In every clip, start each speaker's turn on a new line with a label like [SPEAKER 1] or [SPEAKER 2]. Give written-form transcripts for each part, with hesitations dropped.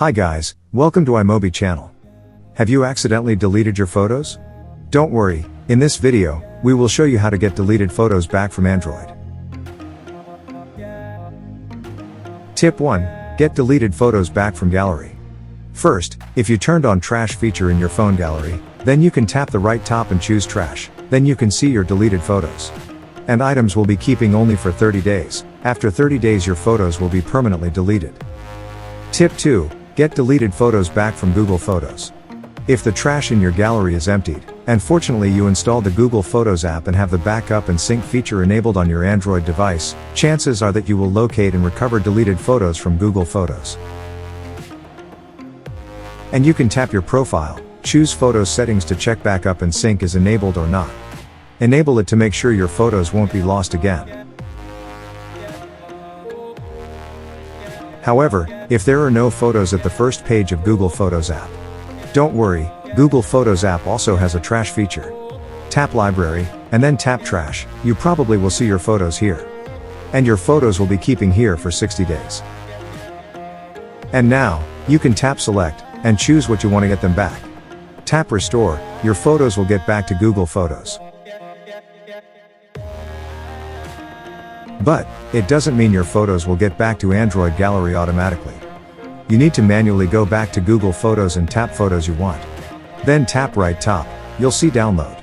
[SPEAKER 1] Hi guys, welcome to iMobi channel. Have you accidentally deleted your photos? Don't worry, in this video, we will show you how to get deleted photos back from Android. Tip 1. Get deleted photos back from gallery. First, if you turned on trash feature in your phone gallery, then you can tap the right top and choose trash, then you can see your deleted photos. And items will be keeping only for 30 days, after 30 days your photos will be permanently deleted. Tip 2. Get deleted photos back from Google Photos. If the trash in your gallery is emptied, and fortunately you installed the Google Photos app and have the backup and sync feature enabled on your Android device, chances are that you will locate and recover deleted photos from Google Photos. And you can tap your profile, choose Photos settings to check backup and sync is enabled or not. Enable it to make sure your photos won't be lost again. However, if there are no photos at the first page of Google Photos app, don't worry, Google Photos app also has a trash feature. Tap Library, and then tap Trash, you probably will see your photos here. And your photos will be keeping here for 60 days. And now, you can tap Select, and choose what you want to get them back. Tap Restore, your photos will get back to Google Photos. But, it doesn't mean your photos will get back to Android Gallery automatically. You need to manually go back to Google Photos and tap photos you want. Then tap right top, you'll see Download.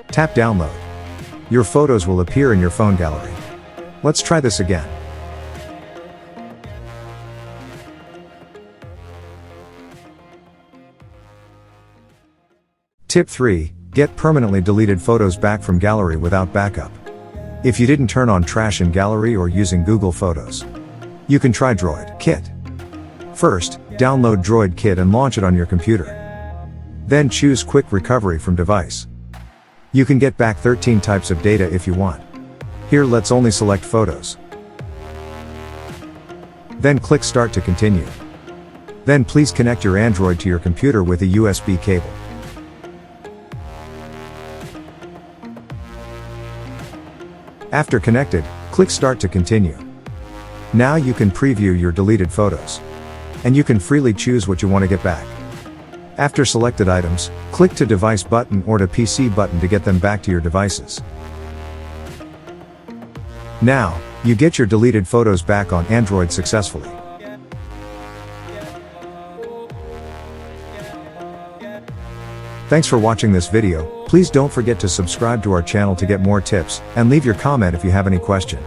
[SPEAKER 1] Tap Download. Your photos will appear in your phone gallery. Let's try this again. Tip 3. Get permanently deleted photos back from gallery without backup. If you didn't turn on trash in gallery or using Google Photos, you can try Droid Kit. First, download Droid Kit and launch it on your computer. Then choose Quick Recovery from device. You can get back 13 types of data if you want. Here let's only select photos. Then click Start to continue. Then please connect your Android to your computer with a USB cable. After connected, click Start to continue. Now you can preview your deleted photos. And you can freely choose what you want to get back. After selected items, click to Device button or to PC button to get them back to your devices. Now, you get your deleted photos back on Android successfully. Thanks for watching this video. Please don't forget to subscribe to our channel to get more tips, and leave your comment if you have any question.